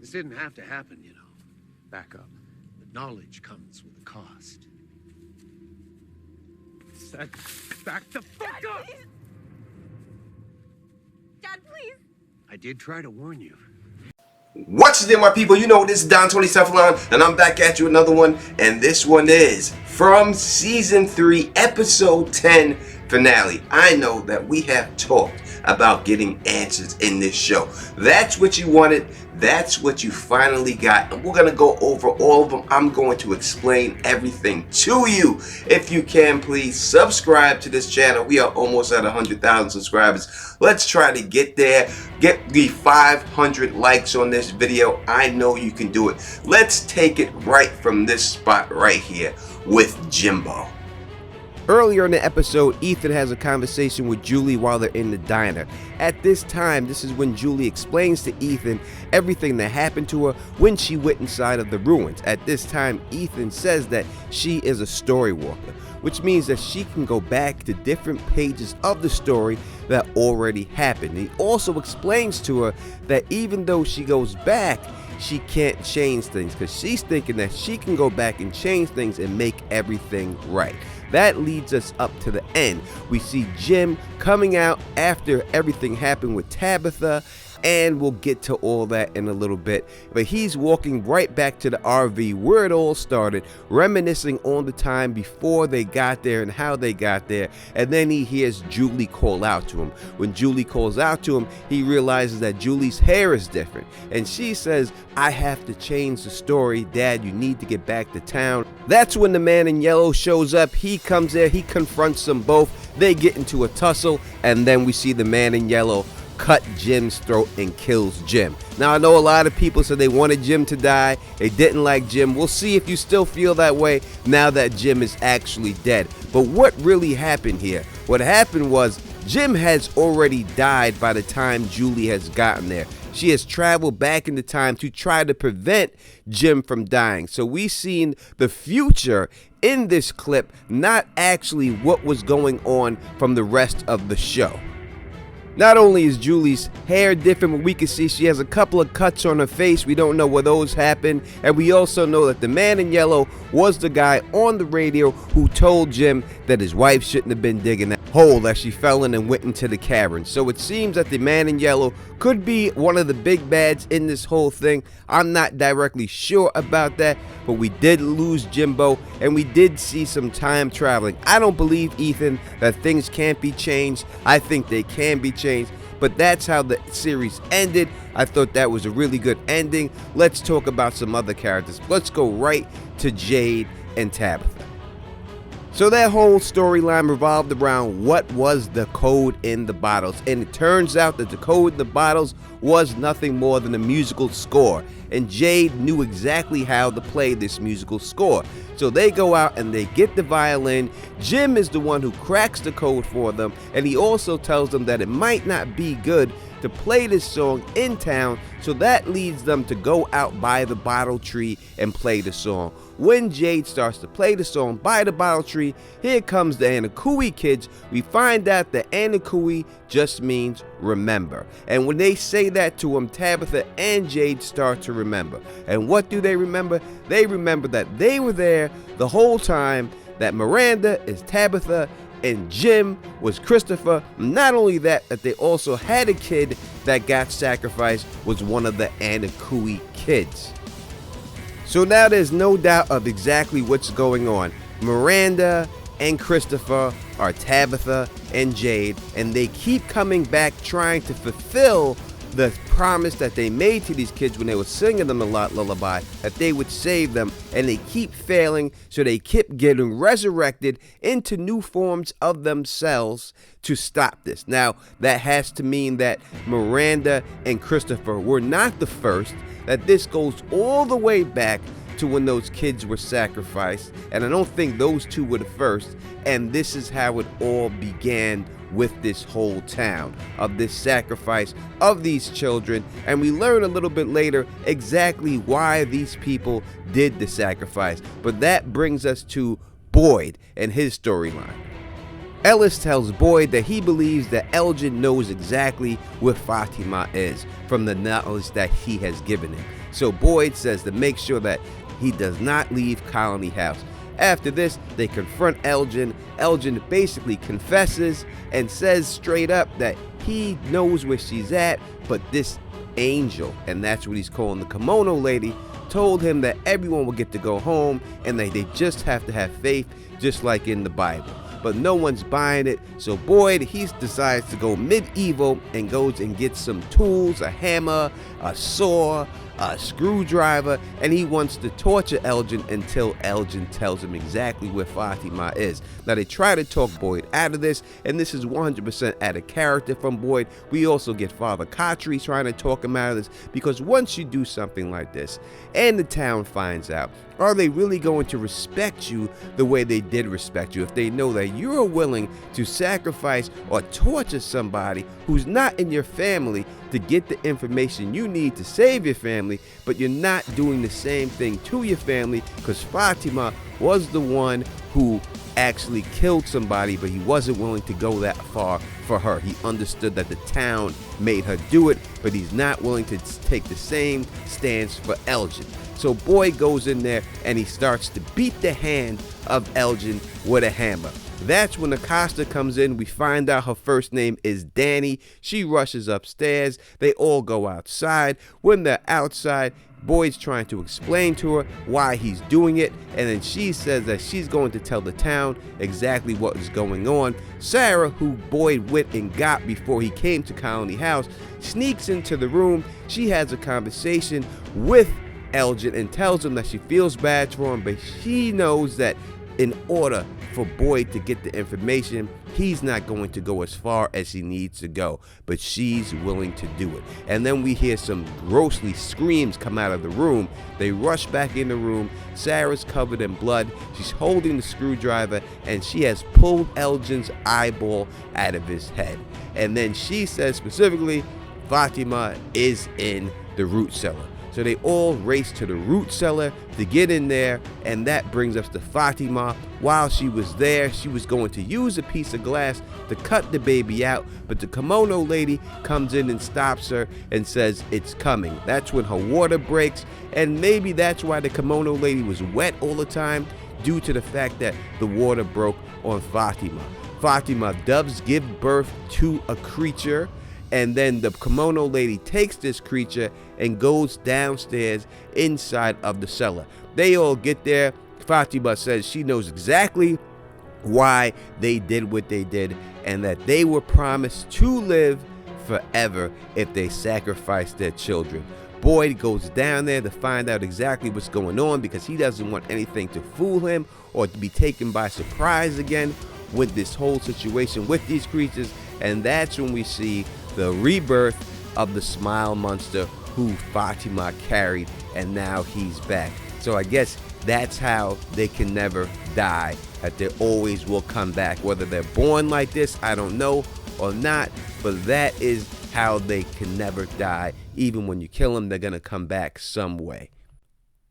This didn't have to happen, you know. Back up. The knowledge comes with a cost. Said, back the fuck up! Please. Dad, please. I did try to warn you. What's there, my people? You know this is Don Teflon, and I'm back at you another one, and this one is from season 3, episode 10 finale. I know that we have talked about getting answers in this show. That's what you wanted. That's what you finally got, and we're gonna go over all of them. I'm going to explain everything to you. If you can, please subscribe to this channel. We are almost at 100,000 subscribers. Let's try to get there. Get the 500 likes on this video. I know you can do it. Let's take it right from this spot right here with Jimbo. Earlier in the episode, Ethan has a conversation with Julie while they're in the diner. At this time, this is when Julie explains to Ethan everything that happened to her when she went inside of the ruins. At this time, Ethan says that she is a story walker, which means that she can go back to different pages of the story that already happened. He also explains to her that even though she goes back, she can't change things because she's thinking that she can go back and change things and make everything right. That leads us up to the end. We see Jim coming out after everything happened with Tabitha, and we'll get to all that in a little bit. But he's walking right back to the RV where it all started, reminiscing on the time before they got there and how they got there. And then he hears Julie call out to him. When Julie calls out to him, he realizes that Julie's hair is different. And she says, "I have to change the story. Dad, you need to get back to town." That's when the man in yellow shows up. He comes there, he confronts them both. They get into a tussle, and then we see the man in yellow cut Jim's throat and kills Jim. Now, I know a lot of people said they wanted Jim to die. They didn't like Jim. We'll see if you still feel that way now that Jim is actually dead. But what really happened here? What happened was Jim has already died by the time Julie has gotten there. She has traveled back into time to try to prevent Jim from dying. So we've seen the future in this clip, not actually what was going on from the rest of the show. Not only is Julie's hair different, but we can see she has a couple of cuts on her face. We don't know where those happened. And we also know that the man in yellow was the guy on the radio who told Jim that his wife shouldn't have been digging that hole that she fell in and went into the cavern. So it seems that the man in yellow could be one of the big bads in this whole thing. I'm not directly sure about that, but we did lose Jimbo, and we did see some time traveling. I don't believe, Ethan, that things can't be changed. I think they can be changed, but that's how the series ended. I thought that was a really good ending. Let's talk about some other characters. Let's go right to Jade and Tabitha. So that whole storyline revolved around what was the code in the bottles, and it turns out that the code in the bottles was nothing more than a musical score, and Jade knew exactly how to play this musical score. So they go out and they get the violin. Jim is the one who cracks the code for them, and he also tells them that it might not be good to play this song in town, so that leads them to go out by the bottle tree and play the song. When Jade starts to play the song by the bottle tree, here comes the Anakui kids. We find out that Anakui just means remember. And when they say that to him, Tabitha and Jade start to remember. And what do they remember? They remember that they were there the whole time, that Miranda is Tabitha, and Jim was Christopher. Not only that, that they also had a kid that got sacrificed, was one of the Anakui kids. So now there's no doubt of exactly what's going on. Miranda and Christopher are Tabitha and Jade, and they keep coming back trying to fulfill the promise that they made to these kids when they were singing them a lullaby, that they would save them, and they keep failing, so they keep getting resurrected into new forms of themselves to stop this. Now, that has to mean that Miranda and Christopher were not the first, that this goes all the way back to when those kids were sacrificed, and I don't think those two were the first, and this is how it all began with this whole town, of this sacrifice of these children. And we learn a little bit later exactly why these people did the sacrifice. But that brings us to Boyd and his storyline. Ellis tells Boyd that he believes that Elgin knows exactly where Fatima is from the knowledge that he has given him. So Boyd says to make sure that he does not leave Colony House. After this, they confront Elgin. Elgin basically confesses and says straight up that he knows where she's at, but this angel, and that's what he's calling the kimono lady, told him that everyone will get to go home and that they just have to have faith, just like in the Bible. But no one's buying it, so Boyd, he decides to go medieval and goes and gets some tools, a hammer, a saw, a screwdriver, and he wants to torture Elgin until Elgin tells him exactly where Fatima is. Now they try to talk Boyd out of this, and this is 100% out of character from Boyd. We also get Father Khatri trying to talk him out of this, because once you do something like this and the town finds out, are they really going to respect you the way they did respect you if they know that you're willing to sacrifice or torture somebody who's not in your family to get the information you need to save your family, but you're not doing the same thing to your family? Because Fatima was the one who actually killed somebody, but he wasn't willing to go that far for her. He understood that the town made her do it, but he's not willing to take the same stance for Elgin. So Boyd goes in there and he starts to beat the hand of Elgin with a hammer. That's when Acosta comes in. We find out her first name is Danny. She rushes upstairs. They all go outside. When they're outside, Boyd's trying to explain to her why he's doing it, and then she says that she's going to tell the town exactly what is going on. Sarah, who Boyd went and got before he came to Colony House, sneaks into the room. She has a conversation with Elgin and tells him that she feels bad for him, but she knows that in order for Boyd to get the information, he's not going to go as far as he needs to go, but she's willing to do it. And then we hear some ghostly screams come out of the room. They rush back in the room. Sarah's covered in blood. She's holding the screwdriver, and she has pulled Elgin's eyeball out of his head. And then she says specifically, Fatima is in the root cellar. So they all race to the root cellar to get in there, and that brings us to Fatima. While she was there, she was going to use a piece of glass to cut the baby out, but the kimono lady comes in and stops her and says it's coming. That's when her water breaks, and maybe that's why the kimono lady was wet all the time, due to the fact that the water broke on Fatima. Fatima does give birth to a creature, and then the kimono lady takes this creature and goes downstairs inside of the cellar. They all get there. Fatima says she knows exactly why they did what they did, and that they were promised to live forever if they sacrificed their children. Boyd goes down there to find out exactly what's going on, because he doesn't want anything to fool him or to be taken by surprise again with this whole situation with these creatures. And that's when we see the rebirth of the Smile Monster who Fatima carried, and now he's back. So I guess that's how they can never die, that they always will come back. Whether they're born like this, I don't know, or not, but that is how they can never die. Even when you kill them, they're gonna come back some way.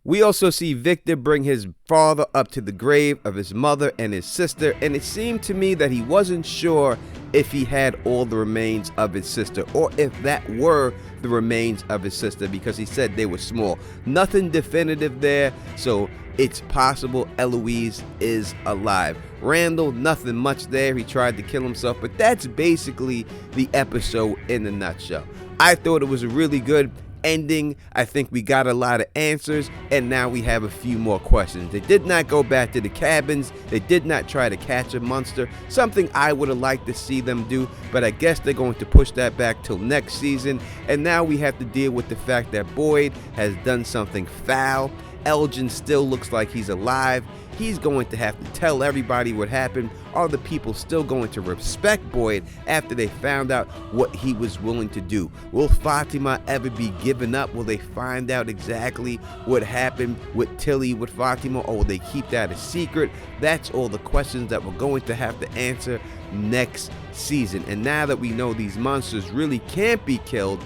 We also see Victor bring his father up to the grave of his mother and his sister, and it seemed to me that he wasn't sure if he had all the remains of his sister, or if that were the remains of his sister, because he said they were small. Nothing definitive there, so it's possible Eloise is alive. Randall, nothing much there. He tried to kill himself, but that's basically the episode in a nutshell. I thought it was a really good ending. I think we got a lot of answers, and now we have a few more questions. They did not go back to the cabins. They did not try to catch a monster, something I would have liked to see them do, but I guess they're going to push that back till next season. And now we have to deal with the fact that Boyd has done something foul. Elgin still looks like he's alive. He's going to have to tell everybody what happened. Are the people still going to respect Boyd after they found out what he was willing to do? Will Fatima ever be given up? Will they find out exactly what happened with Tilly, with Fatima, or will they keep that a secret? That's all the questions that we're going to have to answer next season. And now that we know these monsters really can't be killed,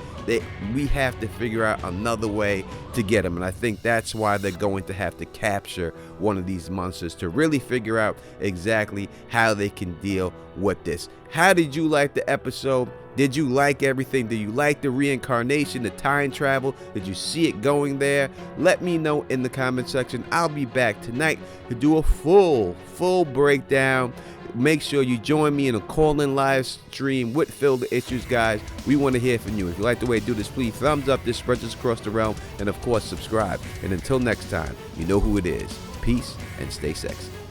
we have to figure out another way to get them. And I think that's why they're going to have to capture one of these monsters to really figure out exactly how they can deal with this. How did you like the episode? Did you like everything? Did you like the reincarnation, the time travel? Did you see it going there? Let me know in the comment section. I'll be back tonight to do a full breakdown. Make sure you join me in a call-in live stream with Phil the Issues, guys. We want to hear from you. If you like the way I do this, please thumbs up this, spread this across the realm, and of course subscribe. And until next time, you know who it is. Peace and stay sexy.